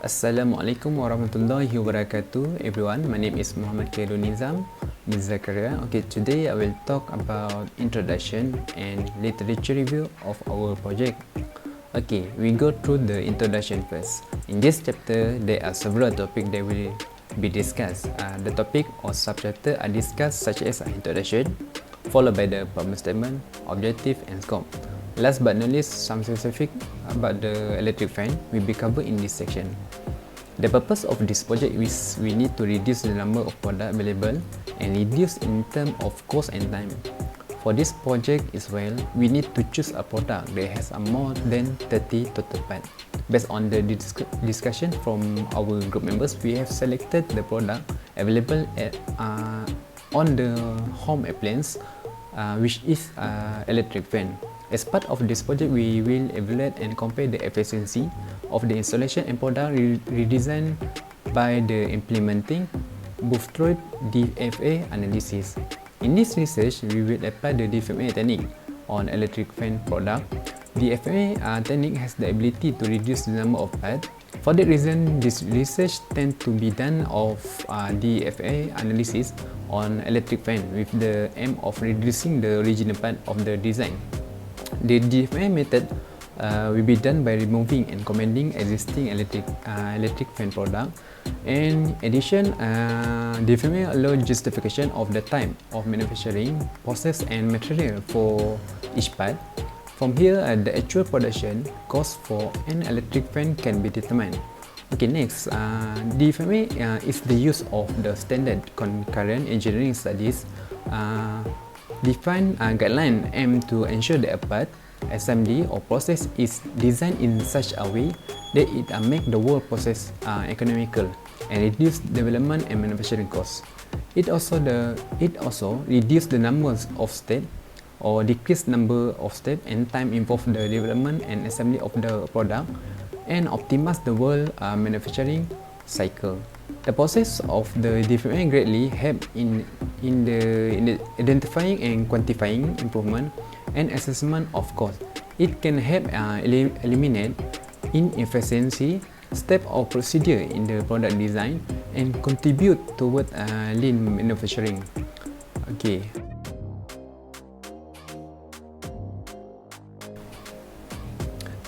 Assalamualaikum warahmatullahi wabarakatuh, everyone. My name is Muhammad Khairul Nizam bin Zakaria. Okay, today I will talk about introduction and literature review of our project. Okay, we go through the introduction first. In this chapter, there are several topics that will be discussed. The topic or subchapter are discussed such as introduction, followed by the problem statement, objective, and scope. Last but not least, some specific about the electric fan will be covered in this section. The purpose of this project is we need to reduce the number of products available and reduce in terms of cost and time. For this project as well, we need to choose a product that has more than 30 total parts. Based on the discussion from our group members, we have selected the product available on the home appliance, which is electric fan. As part of this project, we will evaluate and compare the efficiency of the installation and product redesign by the implementing both through DFMA analysis. In this research, we will apply the DFMA technique on electric fan product. DFMA technique has the ability to reduce the number of parts. For that reason, this research tends to be done of DFMA analysis on electric fan with the aim of reducing the original part of the design. The DFMA method will be done by removing and commending existing electric fan product. In addition, DFMA allows justification of the time of manufacturing, process, and material for each part. From here, the actual production cost for an electric fan can be determined. Okay, next, DFMA is the use of the standard concurrent engineering studies. Define a guideline aimed to ensure that a part, assembly, or process is designed in such a way that it make the whole process economical and reduce development and manufacturing costs. It also reduce the numbers of steps or decrease number of steps and time involved in the development and assembly of the product and optimize the whole manufacturing cycle. The process of the DFMA greatly help in the identifying and quantifying improvement and assessment of cost. It can help eliminate inefficiency, step or procedure in the product design and contribute toward lean manufacturing. Okay.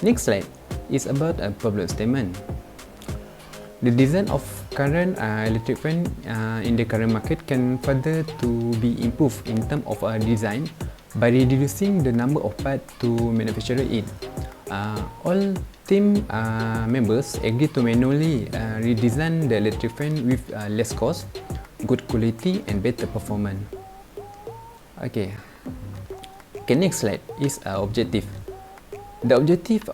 Next slide is about a problem statement. The design of current electric fan in the current market can further to be improved in terms of design by reducing the number of parts to manufacture it. All team members agree to manually redesign the electric fan with less cost, good quality, and better performance. Okay, next slide is objective. The objective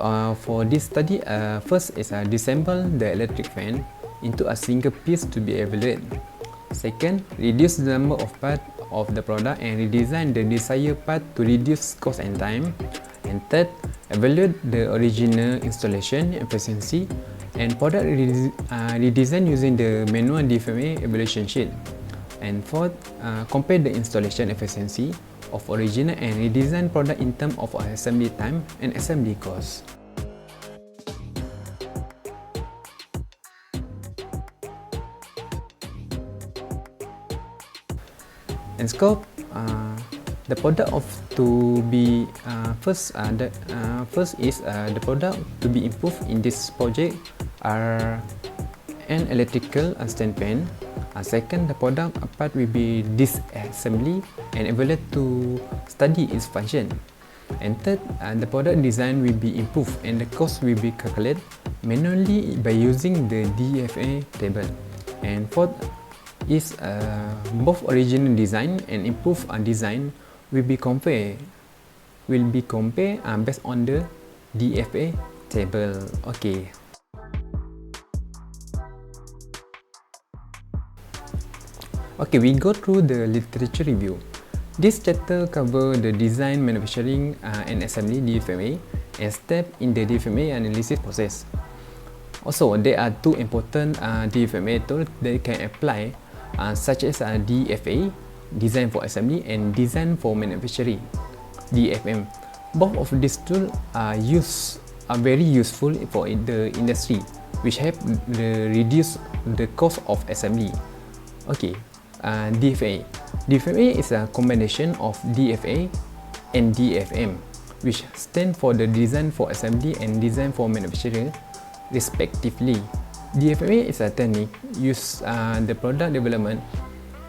for this study first is disassemble the electric fan into a single piece to be evaluated. Second, reduce the number of parts of the product and redesign the desired part to reduce cost and time. And third, evaluate the original installation efficiency and product redesign using the manual DFMA evaluation sheet. And fourth, compare the installation efficiency of original and redesigned product in terms of assembly time and assembly cost. And scope, the product of to be first is the product to be improved in this project are an electrical stand fan. Second, the product part will be disassembly and evaluate to study its function. And third, the product design will be improved and the cost will be calculated manually by using the DFMA table. And fourth is both original design and improved design will be compared based on the DFMA table. Okay. Okay, we go through the literature review. This chapter covers the design, manufacturing, and assembly DFMA and step in the DFMA analysis process. Also, there are two important DFMA tools that can apply, such as DFA, design for assembly, and design for manufacturing, DFM. Both of these tools are very useful for the industry which help reduce the cost of assembly. Okay, DFA. DFMA is a combination of DFA and DFM, which stand for the design for assembly and design for manufacturing, respectively. DFMA is a technique used the product development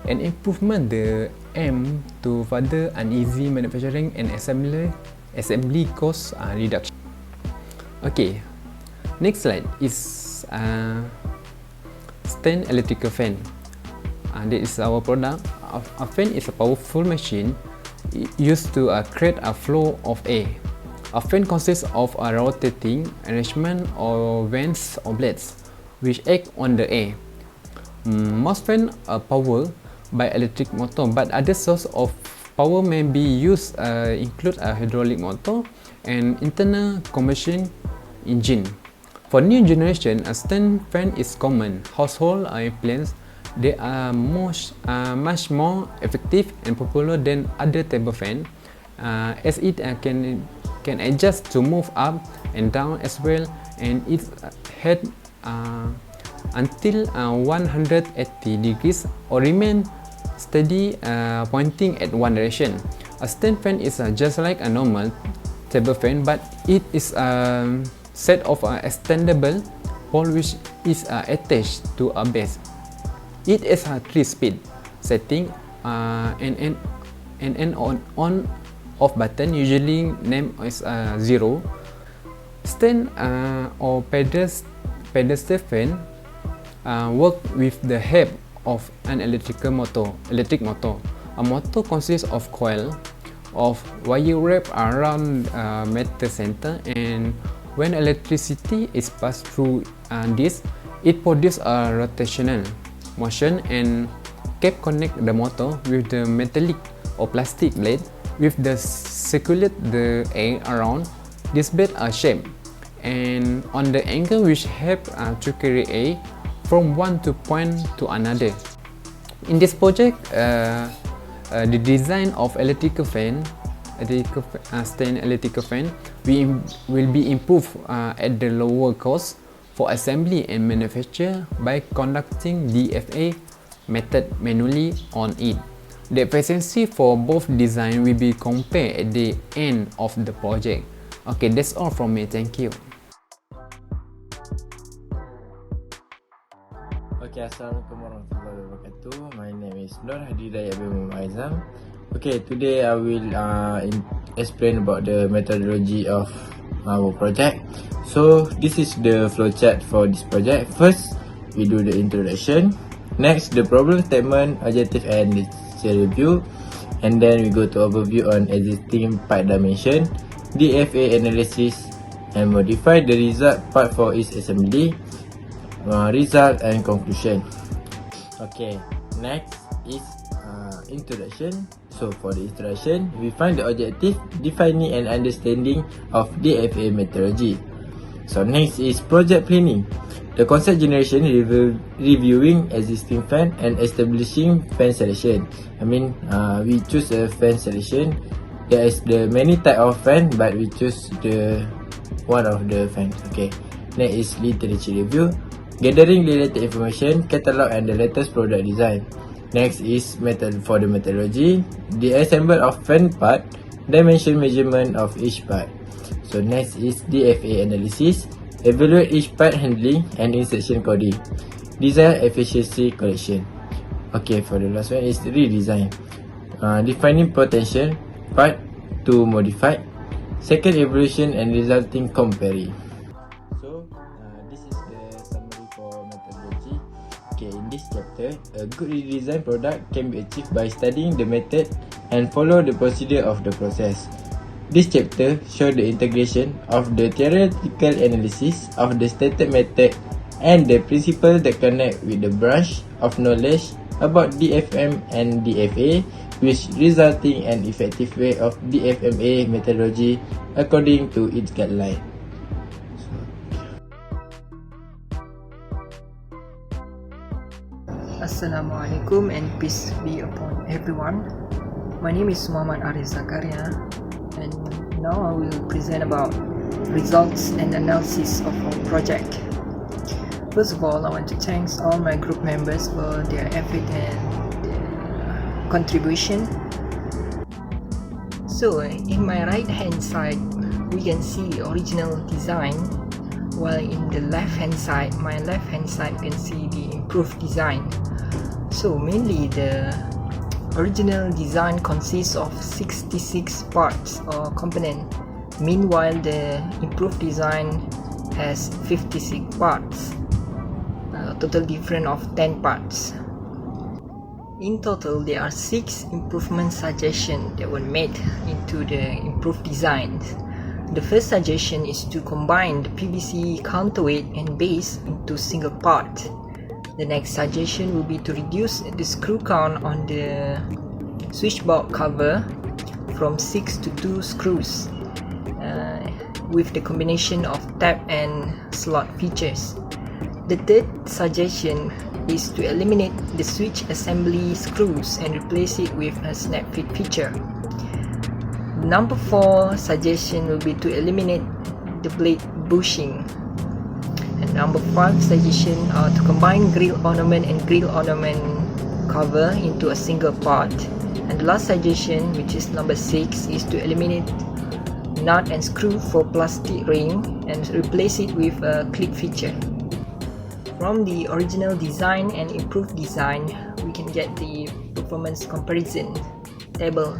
and improvement the aim to further uneasy manufacturing and assembly cost reduction. Okay, next slide is stand electrical fan. That is our product. A fan is a powerful machine used to create a flow of air. A fan consists of a rotating arrangement of vents or blades which act on the air. Most fans are powered by electric motor, but other source of power may be used include a hydraulic motor and internal combustion engine. For new generation, a stand fan is common household appliance. They are much more effective and popular than other table fan, as it can adjust to move up and down as well, and its head until 180 degrees or remain steady pointing at one direction. A stand fan is just like a normal table fan, but it is a set of extendable pole which is attached to a base. It has a 3-speed setting and an on-off button, usually named as 0. Stand or pedestal fan work with the help of an electric motor. A motor consists of coil of wire wrapped around metal center, and when electricity is passed through this, it produces a rotational motion and cap connect the motor with the metallic or plastic blade with the circulate the air around. These blades are shaped and on the angle which help to carry air from one point to another. In this project, the design of stand electrical fan will be improved at the lower cost for assembly and manufacture by conducting DFA method manually on it. The efficiency for both design will be compared at the end of the project. Okay, that's all from me. Thank you. Okay, Assalamualaikum warahmatullahi wabarakatuh. My name is Nur Hadidayat bin Aizam. Okay, today I will explain about the methodology of our project. So this is the flowchart for this project. First, we do the introduction. Next, the problem statement, objective and literature review. And then we go to overview on existing part dimension, DFA analysis, and modify the result part for each assembly, result and conclusion. Okay, next is introduction. So for the introduction, we find the objective, defining and understanding of DFA methodology. So next is project planning. The concept generation, reviewing existing fan and establishing fan selection. We choose a fan selection. There is the many type of fan, but we choose the one of the fan. Okay. Next is literature review. Gathering related information, catalog and the latest product design. Next is method for the methodology. The assemble of fan part, dimension measurement of each part. So next is DFA analysis. Evaluate each part handling and insertion coding. Design efficiency collection. Okay, for the last one is redesign. Defining potential part to modify. Second, evaluation and resulting comparing. So this is the summary for methodology. Okay, in this chapter, a good redesign product can be achieved by studying the method and follow the procedure of the process. This chapter shows the integration of the theoretical analysis of the stated method and the principle that connect with the branch of knowledge about DFM and DFA, which resulting an effective way of DFMA methodology according to its guideline. Assalamualaikum and peace be upon everyone. My name is Muhammad Arif Zakaria, and now I will present about results and analysis of our project. First of all, I want to thank all my group members for their effort and their contribution. So in my right hand side, we can see the original design, while in the left hand side, you can see the improved design. So mainly the original design consists of 66 parts or components. Meanwhile, the improved design has 56 parts, a total difference of 10 parts. In total, there are 6 improvement suggestions that were made into the improved design. The first suggestion is to combine the PVC counterweight and base into single part. The next suggestion will be to reduce the screw count on the switchboard cover from 6 to 2 screws with the combination of tab and slot features. The third suggestion is to eliminate the switch assembly screws and replace it with a snap fit feature. Number 4 suggestion will be to eliminate the blade bushing. And number 5 suggestion are to combine grill ornament and grill ornament cover into a single part. And the last suggestion, which is number 6, is to eliminate nut and screw for plastic ring and replace it with a clip feature. From the original design and improved design, we can get the performance comparison table.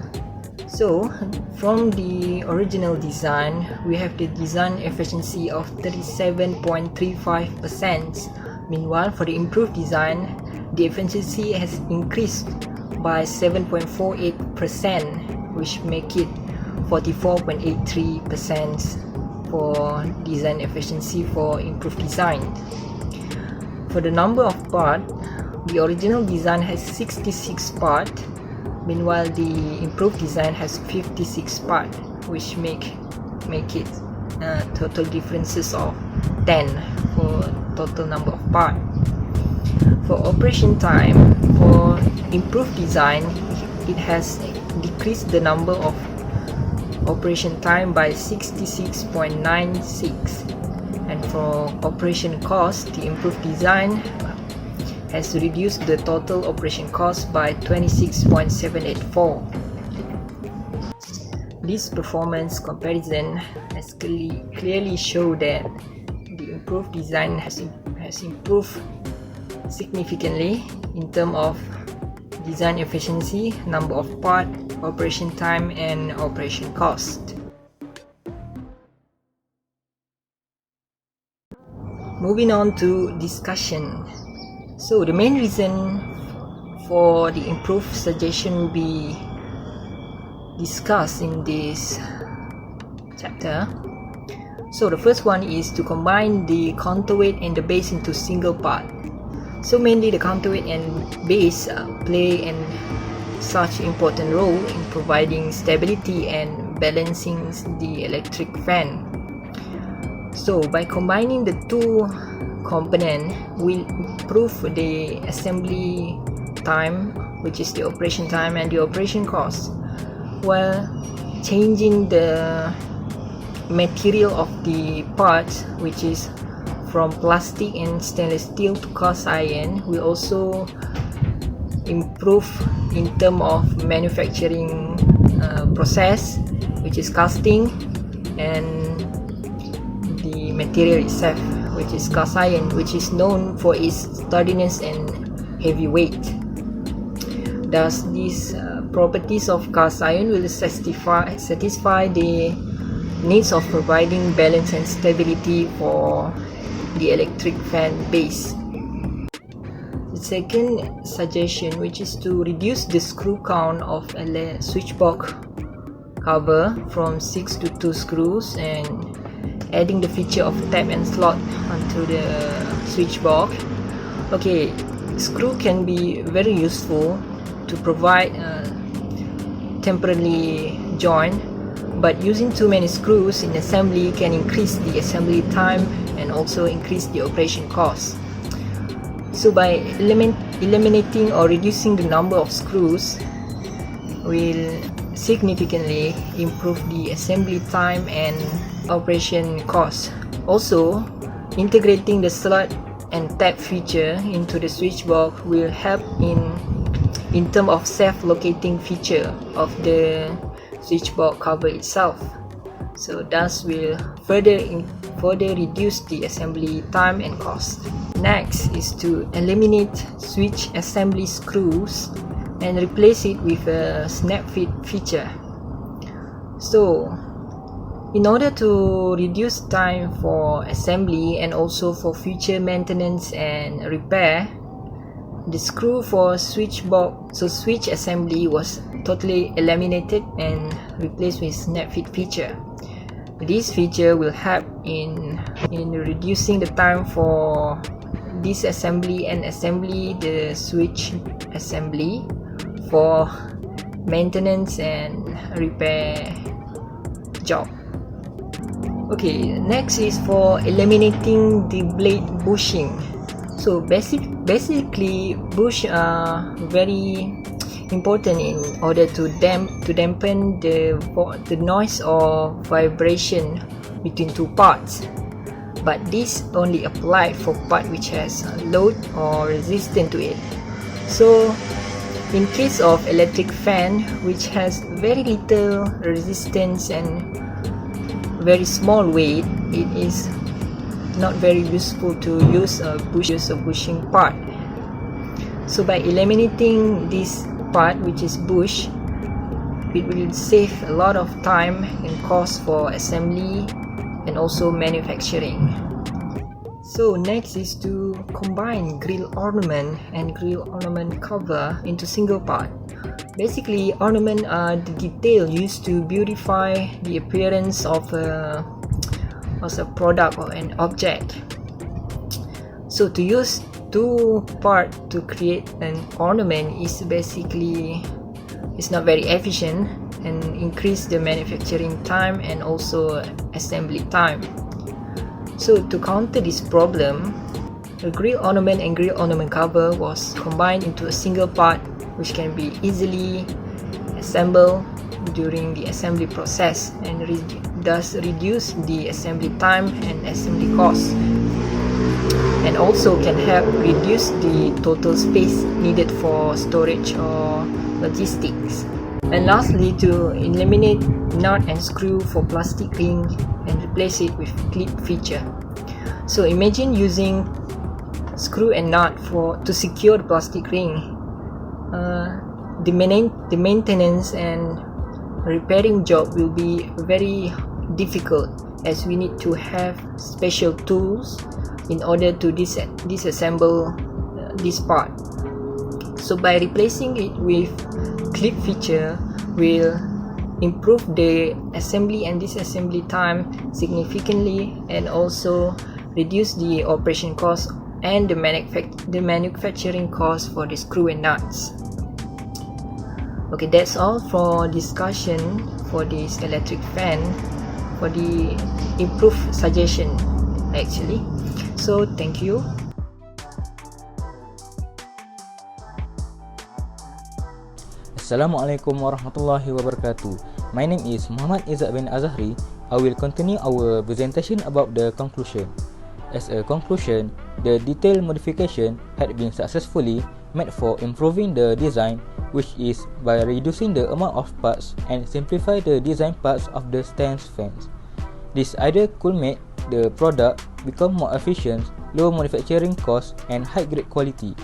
So, from the original design, we have the design efficiency of 37.35%. Meanwhile, for the improved design, the efficiency has increased by 7.48%, which make it 44.83% for design efficiency for improved design. For the number of parts, the original design has 66 parts, meanwhile the improved design has 56 parts, which make it total differences of 10 for total number of parts. For operation time, for improved design, it has decreased the number of operation time by 66.96, and for operation cost, the improved design has reduced the total operation cost by 26.784. This performance comparison has clearly shown that the improved design has improved significantly in terms of design efficiency, number of parts, operation time, and operation cost. Moving on to discussion. So the main reason for the improved suggestion will be discussed in this chapter. So the first one is to combine the counterweight and the base into single part. So mainly the counterweight and base play such important role in providing stability and balancing the electric fan. So by combining the two components, will improve the assembly time, which is the operation time, and the operation cost, while changing the material of the parts, which is from plastic and stainless steel to cast iron, will also improve in terms of manufacturing process, which is casting, and the material itself, which is cast iron, which is known for its sturdiness and heavy weight. Thus, these properties of cast iron will satisfy the needs of providing balance and stability for the electric fan base. The second suggestion, which is to reduce the screw count of a switchboard cover from 6 to 2 screws and adding the feature of tab and slot onto the switchboard. Okay, screw can be very useful to provide temporary joint, but using too many screws in assembly can increase the assembly time and also increase the operation cost. So by eliminating or reducing the number of screws will significantly improve the assembly time and operation cost. Also, integrating the slot and tab feature into the switch box will help in terms of self-locating feature of the switch box cover itself. So thus will further reduce the assembly time and cost. Next is to eliminate switch assembly screws and replace it with a snap fit feature. So in order to reduce time for assembly and also for future maintenance and repair, the screw for switch assembly was totally eliminated and replaced with snap fit feature. This feature will help in reducing the time for disassembly and assembly the switch assembly for maintenance and repair job. Okay, next is for eliminating the blade bushing. So basically bush are very important in order to dampen the noise or vibration between two parts, but this only applied for part which has load or resistance to it. So in case of electric fan which has very little resistance and very small weight, it is not very useful to use a bushing part. So by eliminating this part which is bush, it will save a lot of time and cost for assembly and also manufacturing. So next is to combine grill ornament and grill ornament cover into single part. Basically, ornament are the detail used to beautify the appearance of a product or an object. So to use two parts to create an ornament is basically not very efficient and increase the manufacturing time and also assembly time. So to counter this problem, the grill ornament and grill ornament cover was combined into a single part which can be easily assembled during the assembly process and thus reduce the assembly time and assembly cost, and also can help reduce the total space needed for storage or logistics. And lastly, to eliminate nut and screw for plastic ring and replace it with clip feature. So imagine using screw and nut to secure the plastic ring. The maintenance and repairing job will be very difficult, as we need to have special tools in order to disassemble this part. So by replacing it with clip feature will improve the assembly and disassembly time significantly, and also reduce the operation cost and the manufacturing cost for the screw and nuts. Okay, that's all for discussion for this electric fan, for the improved suggestion actually. So thank you. Assalamualaikum warahmatullahi wabarakatuh. My name is Muhammad Izzat bin Azahri. I will continue our presentation about the conclusion. As a conclusion, the detailed modification had been successfully made for improving the design, which is by reducing the amount of parts and simplify the design parts of the stand fans. This either could make the product become more efficient, low manufacturing cost, and high grade quality.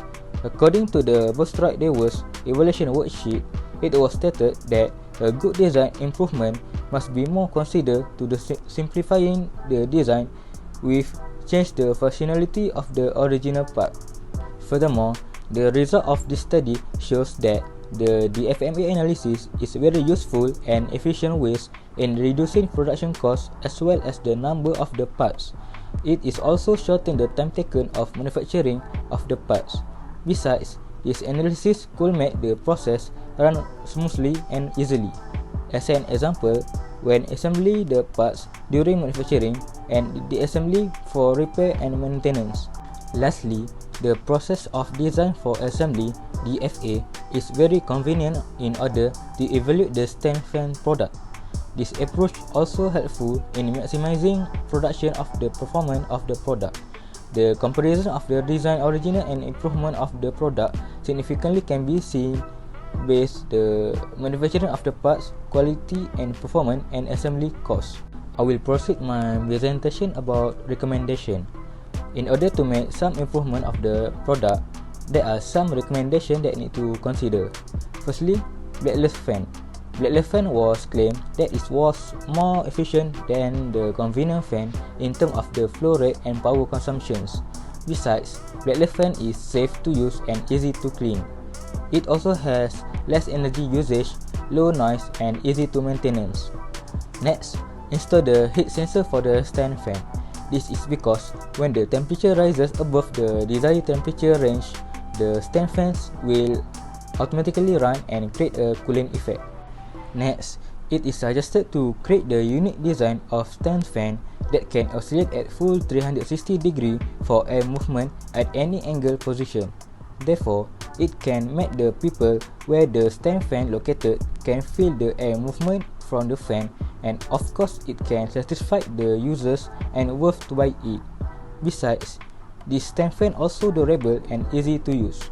According to the Bostride Dewars evaluation worksheet, it was stated that a good design improvement must be more considered to the simplifying the design with change the functionality of the original part. Furthermore, the result of this study shows that the DFMA analysis is very useful and efficient ways in reducing production costs as well as the number of the parts. It is also shortening the time taken of manufacturing of the parts. Besides, this analysis could make the process run smoothly and easily. As an example, when assembly the parts during manufacturing and the assembly for repair and maintenance. Lastly, the process of design for assembly (DFA) is very convenient in order to evaluate the stand fan product. This approach also helpful in maximizing production of the performance of the product. the comparison of the design original and improvement of the product significantly can be seen based the manufacturing of the parts, quality and performance and assembly cost. I will proceed my presentation about recommendation. In order to make some improvement of the product, there are some recommendations that need to consider. Firstly, blackless fan. Blackless fan was claimed that it was more efficient than the conventional fan in terms of the flow rate and power consumptions. Besides, blackless fan is safe to use and easy to clean. It also has less energy usage, low noise and easy to maintenance. Next, install the heat sensor for the stand fan. This is because when the temperature rises above the desired temperature range, the stand fans will automatically run and create a cooling effect. Next, it is suggested to create the unique design of stand fan that can oscillate at full 360 degree for air movement at any angle position. Therefore, it can make the people where the stand fan located can feel the air movement from the fan, and of course it can satisfy the users and worth to buy it. Besides, this stand fan also durable and easy to use.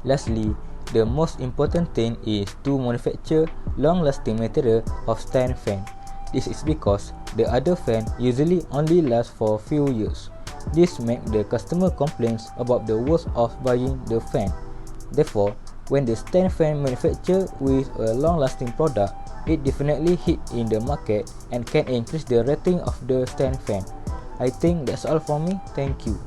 Lastly, the most important thing is to manufacture long-lasting material of stand fan. This is because the other fan usually only lasts for few years. This makes the customer complaints about the worth of buying the fan. Therefore, when the stand fan manufactured with a long-lasting product, it definitely hit in the market and can increase the rating of the stand fan. I think that's all for me. Thank you.